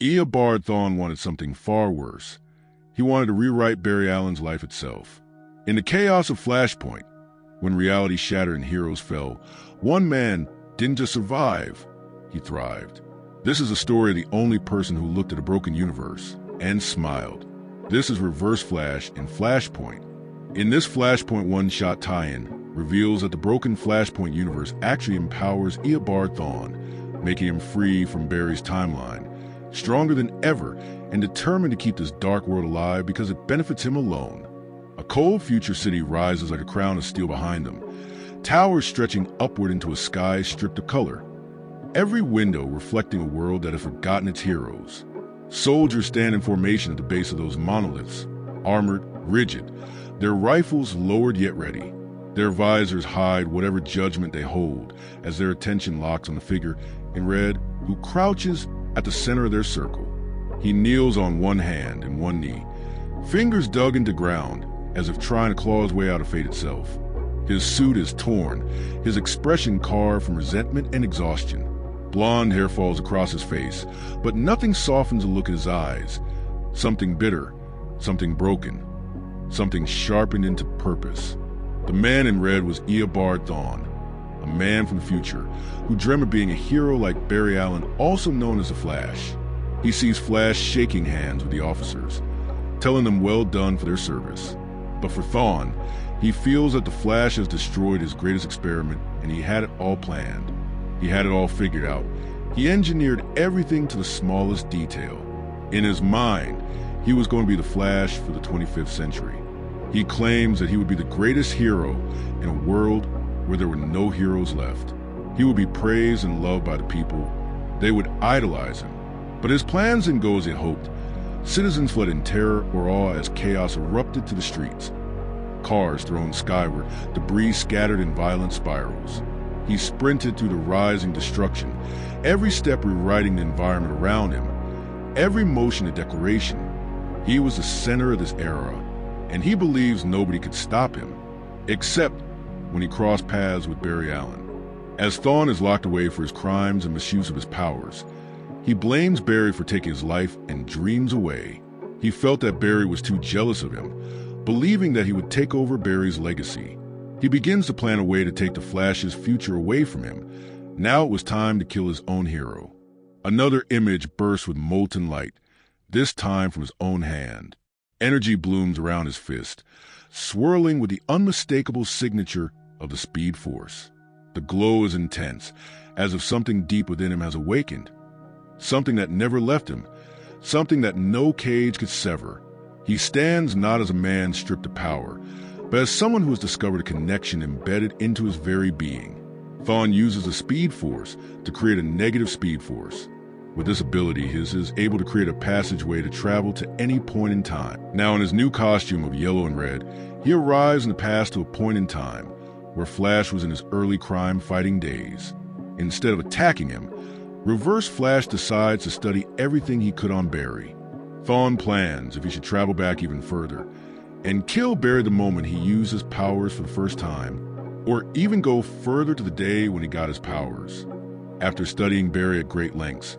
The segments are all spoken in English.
Eobard Thawne wanted something far worse. He wanted to rewrite Barry Allen's life itself. In the chaos of Flashpoint, when reality shattered and heroes fell, one man didn't just survive, he thrived. This is a story of the only person who looked at a broken universe and smiled. This is Reverse-Flash in Flashpoint. In this Flashpoint one-shot tie-in reveals that the broken Flashpoint universe actually empowers Eobard Thawne, making him free from Barry's timeline, stronger than ever and determined to keep this dark world alive because it benefits him alone. A cold future city rises like a crown of steel behind them, towers stretching upward into a sky stripped of color. Every window reflecting a world that has forgotten its heroes. Soldiers stand in formation at the base of those monoliths, armored, rigid, their rifles lowered yet ready. Their visors hide whatever judgment they hold as their attention locks on the figure in red who crouches at the center of their circle. He kneels on one hand and one knee, fingers dug into ground as if trying to claw his way out of fate itself. His suit is torn, his expression carved from resentment and exhaustion. Blonde hair falls across his face, but nothing softens the look in his eyes. Something bitter, something broken, something sharpened into purpose. The man in red was Eobard Thawne, a man from the future who dreamed of being a hero like Barry Allen, also known as the Flash. He sees Flash shaking hands with the officers, telling them well done for their service. But for Thawne, he feels that the Flash has destroyed his greatest experiment and he had it all planned. He had it all figured out. He engineered everything to the smallest detail. In his mind, he was going to be the Flash for the 25th century. He claims that he would be the greatest hero in a world where there were no heroes left. He would be praised and loved by the people. They would idolize him. But his plans didn't go as he hoped. Citizens fled in terror or awe as chaos erupted to the streets. Cars thrown skyward, debris scattered in violent spirals. He sprinted through the rising destruction, every step rewriting the environment around him, every motion a declaration. He was the center of this era, and he believes nobody could stop him, except when he crossed paths with Barry Allen. As Thawne is locked away for his crimes and misuse of his powers, he blames Barry for taking his life and dreams away. He felt that Barry was too jealous of him, believing that he would take over Barry's legacy. He begins to plan a way to take the Flash's future away from him. Now it was time to kill his own hero. Another image bursts with molten light, this time from his own hand. Energy blooms around his fist, swirling with the unmistakable signature of the Speed Force. The glow is intense, as if something deep within him has awakened. Something that never left him, something that no cage could sever. He stands not as a man stripped of power, but as someone who has discovered a connection embedded into his very being. Thawne uses the Speed Force to create a negative Speed Force. With this ability, he is able to create a passageway to travel to any point in time. Now in his new costume of yellow and red, he arrives in the past to a point in time where Flash was in his early crime-fighting days. Instead of attacking him, Reverse-Flash decides to study everything he could on Barry. Thawne plans if he should travel back even further and kill Barry the moment he used his powers for the first time, or even go further to the day when he got his powers. After studying Barry at great lengths,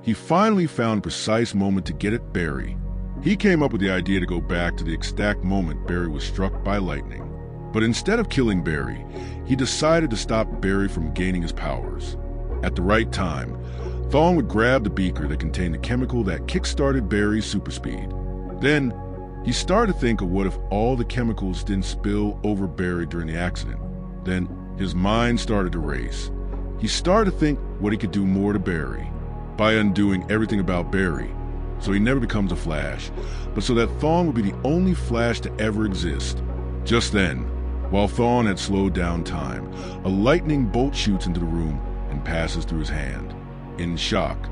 he finally found a precise moment to get at Barry. He came up with the idea to go back to the exact moment Barry was struck by lightning. But instead of killing Barry, he decided to stop Barry from gaining his powers. At the right time, Thawne would grab the beaker that contained the chemical that kick-started Barry's super speed. Then, he started to think of what if all the chemicals didn't spill over Barry during the accident. Then, his mind started to race. He started to think what he could do more to Barry, by undoing everything about Barry, so he never becomes a Flash, but so that Thawne would be the only Flash to ever exist. Just then, while Thawne had slowed down time, a lightning bolt shoots into the room and passes through his hand. In shock,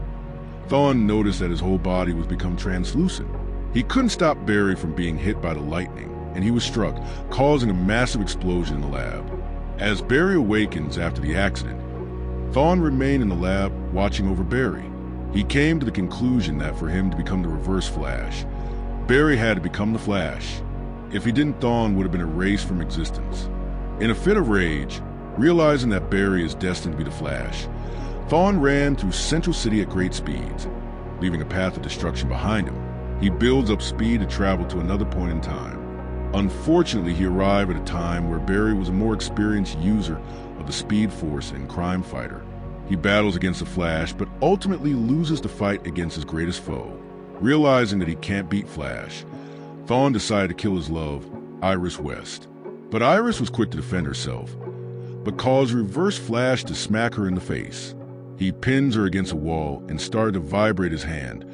Thawne noticed that his whole body was become translucent. He couldn't stop Barry from being hit by the lightning, and he was struck, causing a massive explosion in the lab. As Barry awakens after the accident, Thawne remained in the lab watching over Barry. He came to the conclusion that for him to become the Reverse Flash, Barry had to become the Flash. If he didn't, Thawne would have been erased from existence. In a fit of rage, realizing that Barry is destined to be the Flash, Thawne ran through Central City at great speeds. leaving a path of destruction behind him. He builds up speed to travel to another point in time. Unfortunately, he arrived at a time where Barry was a more experienced user of the Speed Force and crime fighter. He battles against the Flash, but ultimately loses the fight against his greatest foe. Realizing that he can't beat Flash, Thawne decided to kill his love, Iris West. But Iris was quick to defend herself, but caused Reverse Flash to smack her in the face. He pins her against a wall and started to vibrate his hand,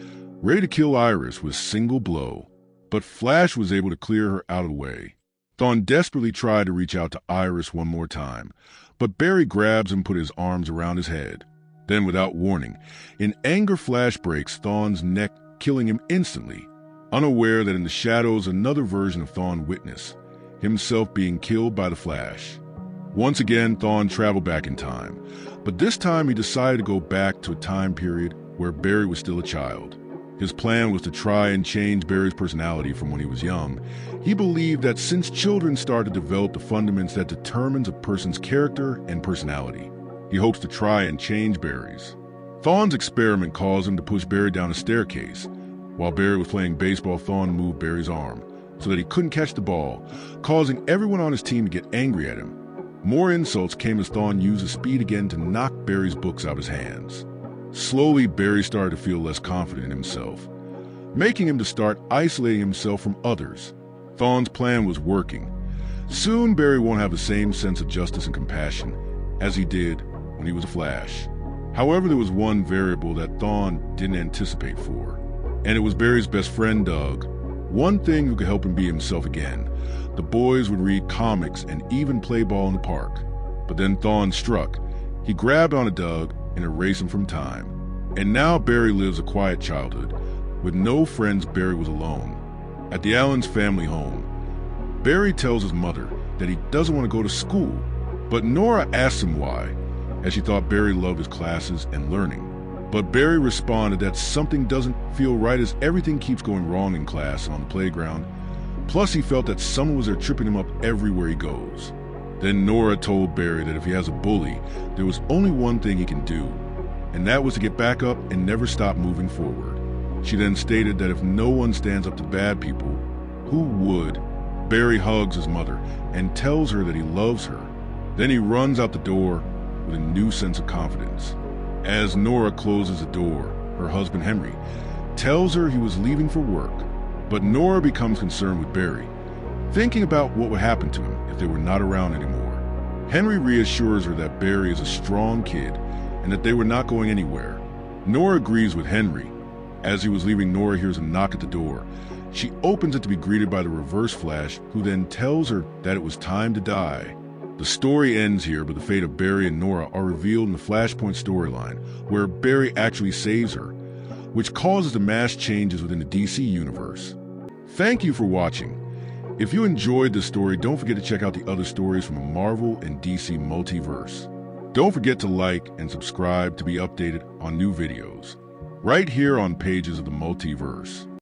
ready to kill Iris with a single blow. But Flash was able to clear her out of the way. Thawne desperately tried to reach out to Iris one more time, but Barry grabs and put his arms around his head. Then, without warning, in anger, Flash breaks Thawne's neck, killing him instantly, unaware that in the shadows another version of Thawne witnessed, himself being killed by the Flash. Once again, Thawne traveled back in time, but this time he decided to go back to a time period where Barry was still a child. His plan was to try and change Barry's personality from when he was young. He believed that since children start to develop the fundamentals that determines a person's character and personality, he hopes to try and change Barry's. Thawne's experiment caused him to push Barry down a staircase. While Barry was playing baseball, Thawne moved Barry's arm so that he couldn't catch the ball, causing everyone on his team to get angry at him. More insults came as Thawne used his speed again to knock Barry's books out of his hands. Slowly, Barry started to feel less confident in himself, making him to start isolating himself from others. Thawne's plan was working. Soon, Barry won't have the same sense of justice and compassion as he did when he was a Flash. However, there was one variable that Thawne didn't anticipate for, and it was Barry's best friend, Doug. One thing who could help him be himself again. The boys would read comics and even play ball in the park. But then Thawne struck. He grabbed onto Doug and erased him from time. And now Barry lives a quiet childhood. With no friends, Barry was alone. At the Allens family home, Barry tells his mother that he doesn't want to go to school, but Nora asks him why, as she thought Barry loved his classes and learning. But Barry responded that something doesn't feel right as everything keeps going wrong in class and on the playground. Plus, he felt that someone was there tripping him up everywhere he goes. Then Nora told Barry that if he has a bully, there was only one thing he can do, and that was to get back up and never stop moving forward. She then stated that if no one stands up to bad people, who would? Barry hugs his mother and tells her that he loves her. Then he runs out the door with a new sense of confidence. As Nora closes the door, her husband Henry tells her he was leaving for work, but Nora becomes concerned with Barry, thinking about what would happen to him if they were not around anymore. Henry reassures her that Barry is a strong kid and that they were not going anywhere. Nora agrees with Henry. As he was leaving, Nora hears a knock at the door. She opens it to be greeted by the Reverse Flash, who then tells her that it was time to die. The story ends here, but the fate of Barry and Nora are revealed in the Flashpoint storyline, where Barry actually saves her, which causes the mass changes within the DC universe. Thank you for watching. If you enjoyed this story, don't forget to check out the other stories from the Marvel and DC multiverse. Don't forget to like and subscribe to be updated on new videos, right here on Pages of the Multiverse.